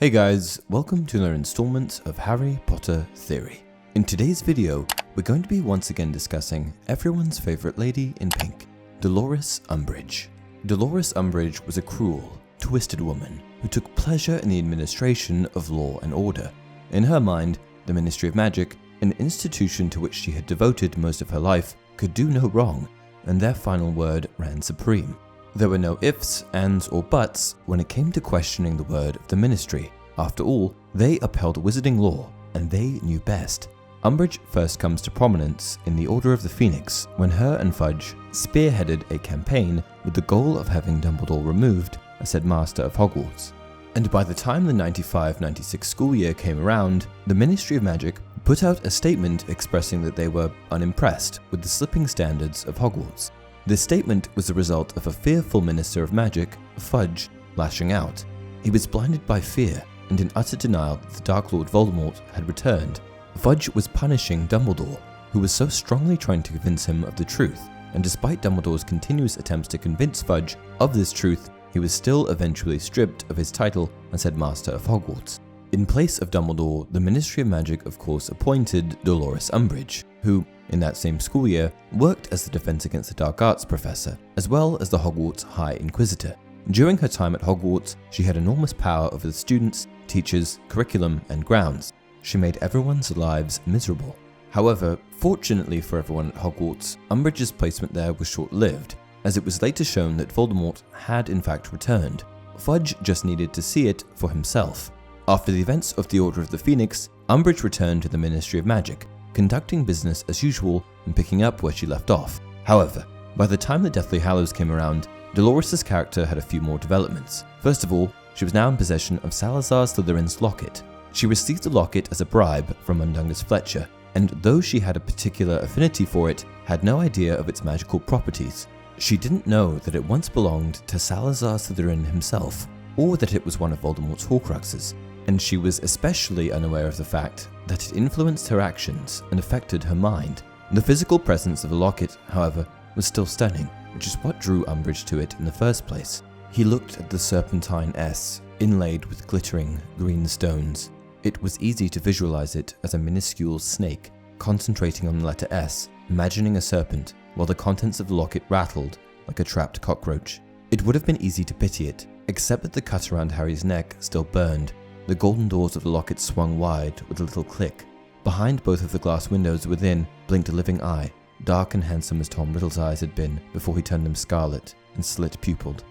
Hey guys, welcome to another installment of Harry Potter Theory. In today's video, we're going to be once again discussing everyone's favourite lady in pink, Dolores Umbridge. Dolores Umbridge was a cruel, twisted woman who took pleasure in the administration of law and order. In her mind, the Ministry of Magic, an institution to which she had devoted most of her life, could do no wrong, and their final word ran supreme. There were no ifs, ands, or buts when it came to questioning the word of the Ministry. After all, they upheld wizarding law, and they knew best. Umbridge first comes to prominence in the Order of the Phoenix when her and Fudge spearheaded a campaign with the goal of having Dumbledore removed as headmaster of Hogwarts. And by the time the 95-96 school year came around, the Ministry of Magic put out a statement expressing that they were unimpressed with the slipping standards of Hogwarts. This statement was the result of a fearful Minister of Magic, Fudge, lashing out. He was blinded by fear and in utter denial that the Dark Lord Voldemort had returned. Fudge was punishing Dumbledore, who was so strongly trying to convince him of the truth, and despite Dumbledore's continuous attempts to convince Fudge of this truth, he was still eventually stripped of his title as headmaster of Hogwarts. In place of Dumbledore, the Ministry of Magic of course appointed Dolores Umbridge, who, in that same school year, worked as the Defense Against the Dark Arts professor, as well as the Hogwarts High Inquisitor. During her time at Hogwarts, she had enormous power over the students, teachers, curriculum, and grounds. She made everyone's lives miserable. However, fortunately for everyone at Hogwarts, Umbridge's placement there was short-lived, as it was later shown that Voldemort had in fact returned. Fudge just needed to see it for himself. After the events of the Order of the Phoenix, Umbridge returned to the Ministry of Magic, conducting business as usual and picking up where she left off. However, by the time the Deathly Hallows came around, Dolores' character had a few more developments. First of all, she was now in possession of Salazar Slytherin's locket. She received the locket as a bribe from Mundungus Fletcher, and though she had a particular affinity for it, had no idea of its magical properties. She didn't know that it once belonged to Salazar Slytherin himself, or that it was one of Voldemort's Horcruxes, and she was especially unaware of the fact that it influenced her actions and affected her mind. The physical presence of the locket, however, was still stunning, which is what drew Umbridge to it in the first place. He looked at the serpentine S, inlaid with glittering green stones. It was easy to visualize it as a minuscule snake, concentrating on the letter S, imagining a serpent, while the contents of the locket rattled like a trapped cockroach. It would have been easy to pity it, except that the cut around Harry's neck still burned. The golden doors of the locket swung wide with a little click. Behind both of the glass windows within blinked a living eye, dark and handsome as Tom Riddle's eyes had been before he turned them scarlet and slit-pupiled.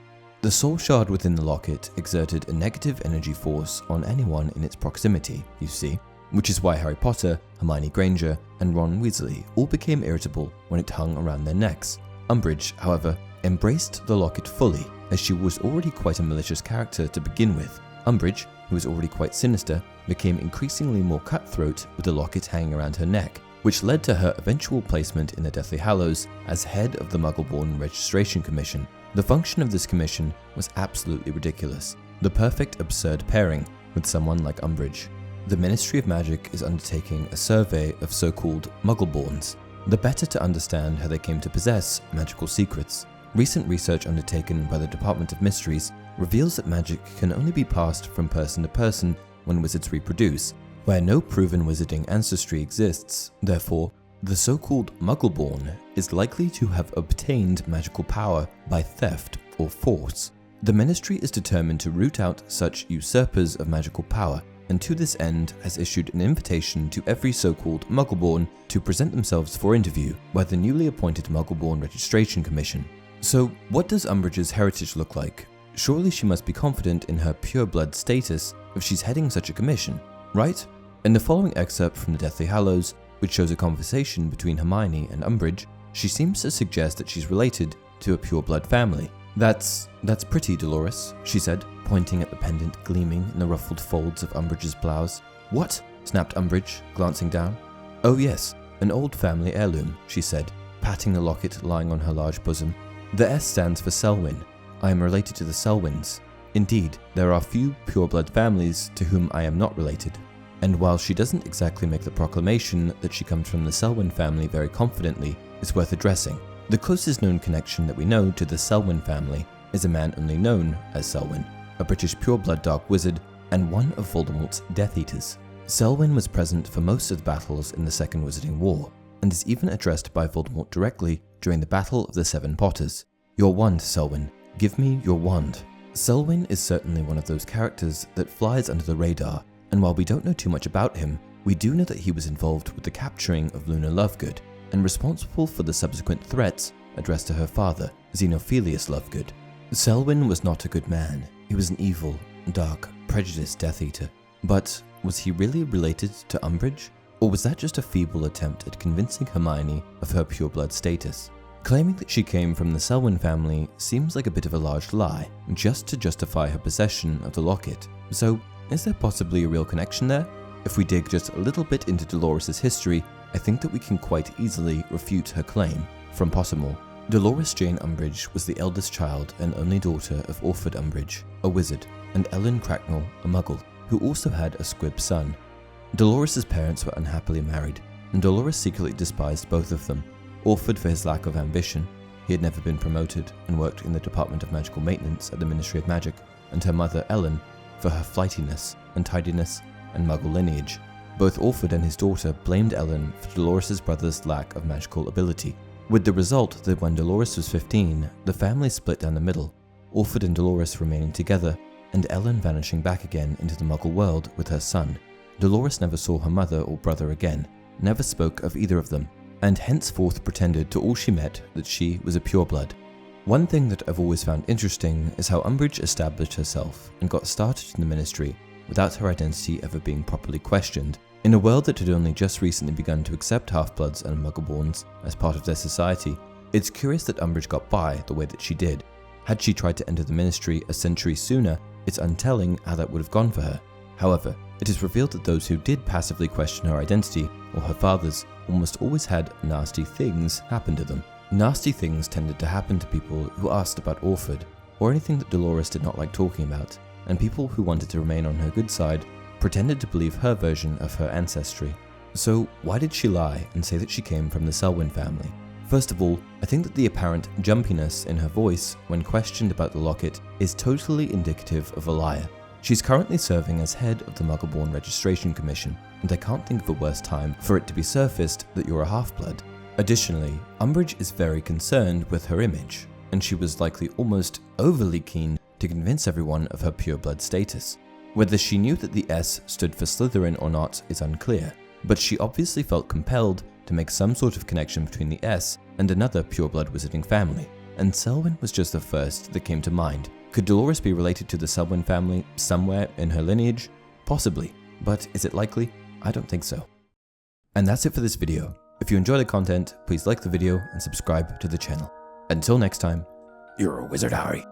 The soul shard within the locket exerted a negative energy force on anyone in its proximity, you see, which is why Harry Potter, Hermione Granger, and Ron Weasley all became irritable when it hung around their necks. Umbridge, however, embraced the locket fully, as she was already quite a malicious character to begin with. Umbridge, who was already quite sinister, became increasingly more cutthroat with the locket hanging around her neck, which led to her eventual placement in the Deathly Hallows as head of the Muggleborn Registration Commission. The function of this commission was absolutely ridiculous, the perfect absurd pairing with someone like Umbridge. The Ministry of Magic is undertaking a survey of so-called Muggleborns, the better to understand how they came to possess magical secrets. Recent research undertaken by the Department of Mysteries reveals that magic can only be passed from person to person when wizards reproduce, where no proven wizarding ancestry exists. Therefore, the so-called Muggleborn is likely to have obtained magical power by theft or force. The Ministry is determined to root out such usurpers of magical power, and to this end has issued an invitation to every so-called Muggleborn to present themselves for interview by the newly appointed Muggleborn Registration Commission. So, what does Umbridge's heritage look like? Surely she must be confident in her pure-blood status if she's heading such a commission, right? In the following excerpt from the Deathly Hallows, which shows a conversation between Hermione and Umbridge, she seems to suggest that she's related to a pure-blood family. That's pretty, Dolores, she said, pointing at the pendant gleaming in the ruffled folds of Umbridge's blouse. What? Snapped Umbridge, glancing down. Oh yes, an old family heirloom, she said, patting the locket lying on her large bosom. The S stands for Selwyn. I am related to the Selwyns. Indeed, there are few pure-blood families to whom I am not related. And while she doesn't exactly make the proclamation that she comes from the Selwyn family very confidently, it's worth addressing. The closest known connection that we know to the Selwyn family is a man only known as Selwyn, a British pure-blood dark wizard and one of Voldemort's Death Eaters. Selwyn was present for most of the battles in the Second Wizarding War, and is even addressed by Voldemort directly during the Battle of the Seven Potters. "Your wand, Selwyn. Give me your wand." Selwyn is certainly one of those characters that flies under the radar, and while we don't know too much about him, we do know that he was involved with the capturing of Luna Lovegood, and responsible for the subsequent threats addressed to her father, Xenophilius Lovegood. Selwyn was not a good man. He was an evil, dark, prejudiced Death Eater. But was he really related to Umbridge? Or was that just a feeble attempt at convincing Hermione of her pureblood status? Claiming that she came from the Selwyn family seems like a bit of a large lie, just to justify her possession of the locket. So, is there possibly a real connection there? If we dig just a little bit into Dolores' history, I think that we can quite easily refute her claim. From Pottermore, Dolores Jane Umbridge was the eldest child and only daughter of Orford Umbridge, a wizard, and Ellen Cracknell, a muggle, who also had a squib son. Dolores' parents were unhappily married, and Dolores secretly despised both of them. Orford for his lack of ambition — he had never been promoted and worked in the Department of Magical Maintenance at the Ministry of Magic — and her mother Ellen for her flightiness, untidiness, and muggle lineage. Both Orford and his daughter blamed Ellen for Dolores' brother's lack of magical ability, with the result that when Dolores was 15, the family split down the middle, Orford and Dolores remaining together, and Ellen vanishing back again into the muggle world with her son. Dolores never saw her mother or brother again, never spoke of either of them, and henceforth pretended to all she met that she was a pureblood. One thing that I've always found interesting is how Umbridge established herself and got started in the Ministry without her identity ever being properly questioned, in a world that had only just recently begun to accept half-bloods and muggleborns as part of their society. It's curious that Umbridge got by the way that she did. Had she tried to enter the Ministry a century sooner, it's untelling how that would have gone for her. However, it is revealed that those who did passively question her identity, or her father's, almost always had nasty things happen to them. Nasty things tended to happen to people who asked about Orford, or anything that Dolores did not like talking about, and people who wanted to remain on her good side pretended to believe her version of her ancestry. So why did she lie and say that she came from the Selwyn family? First of all, I think that the apparent jumpiness in her voice when questioned about the locket is totally indicative of a liar. She's currently serving as head of the Muggleborn Registration Commission, and I can't think of a worse time for it to be surfaced that you're a half-blood. Additionally, Umbridge is very concerned with her image, and she was likely almost overly keen to convince everyone of her pureblood status. Whether she knew that the S stood for Slytherin or not is unclear, but she obviously felt compelled to make some sort of connection between the S and another pureblood wizarding family, and Selwyn was just the first that came to mind. Could Dolores be related to the Selwyn family somewhere in her lineage? Possibly, but is it likely? I don't think so. And that's it for this video. If you enjoy the content, please like the video and subscribe to the channel. Until next time, you're a wizard, Harry.